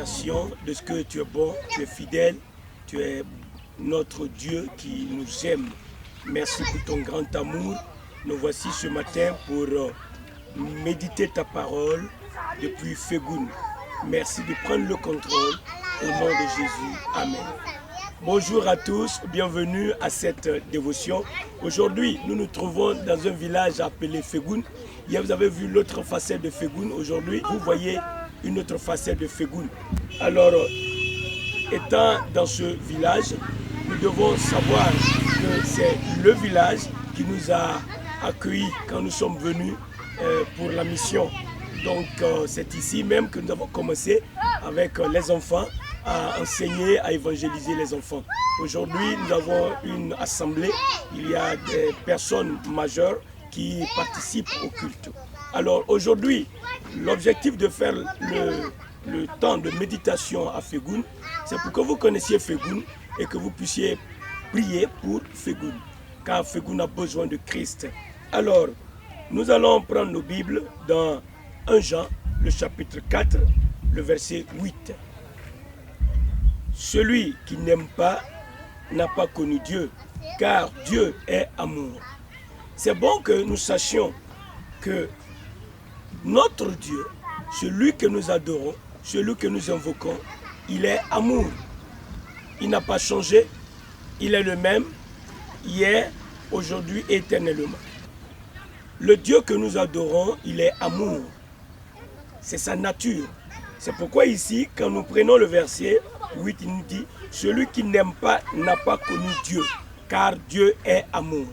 témoignation de ce que tu es bon, tu es fidèle, tu es notre Dieu qui nous aime. Merci pour ton grand amour. Nous voici ce matin pour méditer ta parole depuis Fégoun. Merci de prendre le contrôle au nom de Jésus. Amen. Bonjour à tous, bienvenue à cette dévotion. Aujourd'hui, nous nous trouvons dans un village appelé Fégoun. Hier, vous avez vu l'autre facette de Fégoun. Aujourd'hui, vous voyez une autre facette de Fégoun. Alors, étant dans ce village, nous devons savoir que c'est le village qui nous a accueillis quand nous sommes venus pour la mission. Donc, c'est ici même que nous avons commencé avec les enfants à enseigner, à évangéliser les enfants. Aujourd'hui, nous avons une assemblée. Il y a des personnes majeures qui participent au culte. Alors aujourd'hui, l'objectif de faire le temps de méditation à Fégoun, c'est pour que vous connaissiez Fégoun et que vous puissiez prier pour Fégoun, car Fégoun a besoin de Christ. Alors, nous allons prendre nos Bibles dans 1 Jean, le chapitre 4, le verset 8. Celui qui n'aime pas n'a pas connu Dieu, car Dieu est amour. C'est bon que nous sachions que notre Dieu, celui que nous adorons, celui que nous invoquons, il est amour. Il n'a pas changé, il est le même, hier, aujourd'hui, éternellement. Le Dieu que nous adorons, il est amour. C'est sa nature. C'est pourquoi ici, quand nous prenons le verset 8, il nous dit « Celui qui n'aime pas n'a pas connu Dieu, car Dieu est amour ».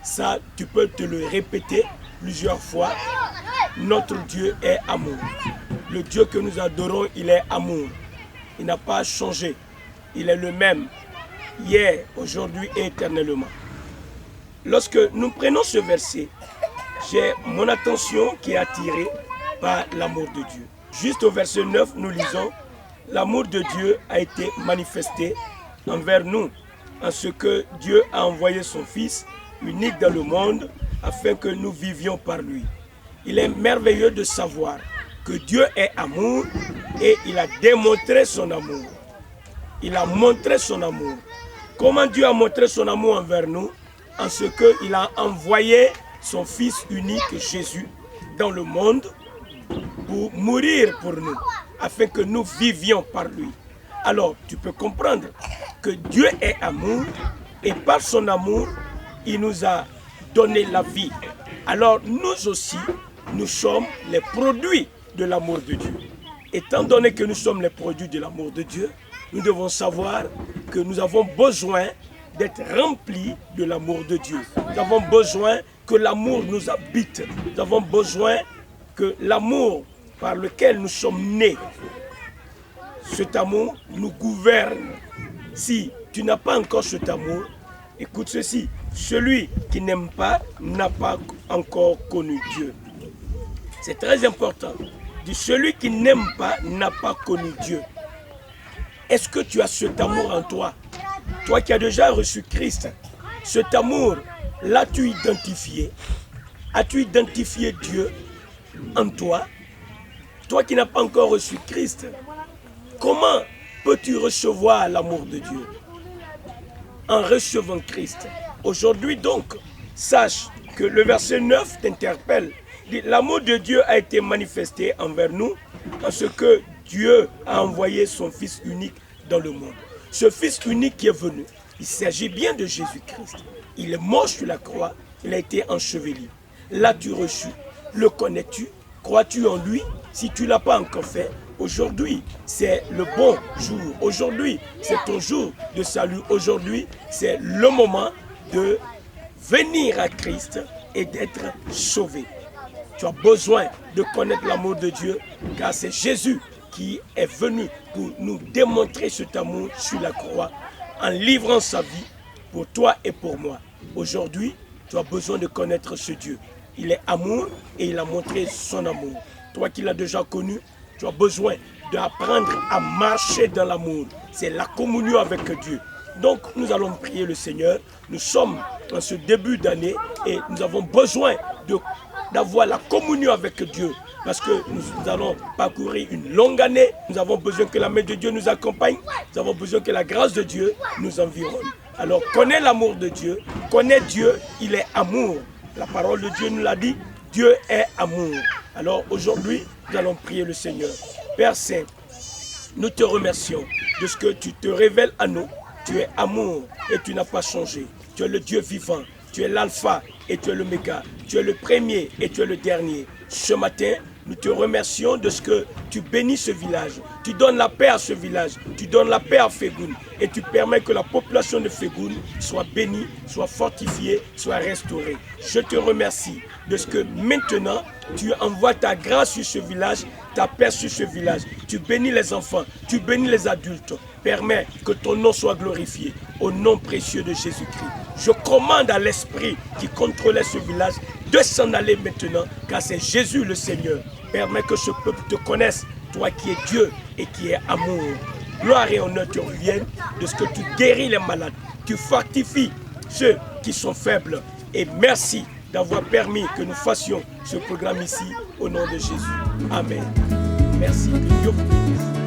Ça, tu peux te le répéter plusieurs fois. Notre Dieu est amour. Le Dieu que nous adorons, il est amour. Il n'a pas changé. Il est le même, hier, aujourd'hui et éternellement. Lorsque nous prenons ce verset, j'ai mon attention qui est attirée par l'amour de Dieu. Juste au verset 9, nous lisons « L'amour de Dieu a été manifesté envers nous, en ce que Dieu a envoyé son Fils unique dans le monde, afin que nous vivions par lui. » Il est merveilleux de savoir que Dieu est amour et il a démontré son amour. Il a montré son amour. Comment Dieu a montré son amour envers nous? En ce qu'il a envoyé son Fils unique Jésus dans le monde pour mourir pour nous, afin que nous vivions par lui. Alors, tu peux comprendre que Dieu est amour et par son amour, il nous a donné la vie. Alors, nous aussi, nous sommes les produits de l'amour de Dieu. Étant donné que nous sommes les produits de l'amour de Dieu, nous devons savoir que nous avons besoin d'être remplis de l'amour de Dieu. Nous avons besoin que l'amour nous habite. Nous avons besoin que l'amour par lequel nous sommes nés, cet amour nous gouverne. Si tu n'as pas encore cet amour, écoute ceci, celui qui n'aime pas n'a pas encore connu Dieu. C'est très important. Celui qui n'aime pas n'a pas connu Dieu. Est-ce que tu as cet amour en toi? Toi qui as déjà reçu Christ, cet amour, l'as-tu identifié? As-tu identifié Dieu en toi? Toi qui n'as pas encore reçu Christ, comment peux-tu recevoir l'amour de Dieu? En recevant Christ. Aujourd'hui donc, sache que le verset 9 t'interpelle. L'amour de Dieu a été manifesté envers nous en ce que Dieu a envoyé son Fils unique dans le monde. Ce Fils unique qui est venu, il s'agit bien de Jésus-Christ. Il est mort sur la croix, il a été enseveli. L'as-tu reçu? Le connais-tu? Crois-tu en lui? Si tu ne l'as pas encore fait, aujourd'hui, c'est le bon jour. Aujourd'hui, c'est ton jour de salut. Aujourd'hui, c'est le moment de venir à Christ et d'être sauvé. Tu as besoin de connaître l'amour de Dieu, car c'est Jésus qui est venu pour nous démontrer cet amour sur la croix, en livrant sa vie pour toi et pour moi. Aujourd'hui, tu as besoin de connaître ce Dieu. Il est amour et il a montré son amour. Toi qui l'as déjà connu, tu as besoin d'apprendre à marcher dans l'amour. C'est la communion avec Dieu. Donc, nous allons prier le Seigneur. Nous sommes en ce début d'année et nous avons besoin d'avoir la communion avec Dieu parce que nous allons parcourir une longue année. Nous avons besoin que la main de Dieu nous accompagne. Nous avons besoin que la grâce de Dieu nous environne. Alors connais l'amour de Dieu, connais Dieu, il est amour. La parole de Dieu nous l'a dit, Dieu est amour. Alors aujourd'hui, nous allons prier le Seigneur. Père Saint, nous te remercions de ce que tu te révèles à nous. Tu es amour et tu n'as pas changé. Tu es le Dieu vivant, tu es l'alpha et tu es l'oméga. Tu es le premier et tu es le dernier. Ce matin, nous te remercions de ce que tu bénis ce village. Tu donnes la paix à ce village. Tu donnes la paix à Fégoun. Et tu permets que la population de Fégoun soit bénie, soit fortifiée, soit restaurée. Je te remercie de ce que maintenant, tu envoies ta grâce sur ce village, ta paix sur ce village. Tu bénis les enfants, tu bénis les adultes. Permets que ton nom soit glorifié. Au nom précieux de Jésus-Christ. Je commande à l'esprit qui contrôlait ce village de s'en aller maintenant, car c'est Jésus le Seigneur. Permets que ce peuple te connaisse, toi qui es Dieu et qui es amour. Gloire et honneur te reviennent de ce que tu guéris les malades, tu fortifies ceux qui sont faibles. Et merci d'avoir permis que nous fassions ce programme ici au nom de Jésus. Amen. Merci. Que Dieu vous bénisse.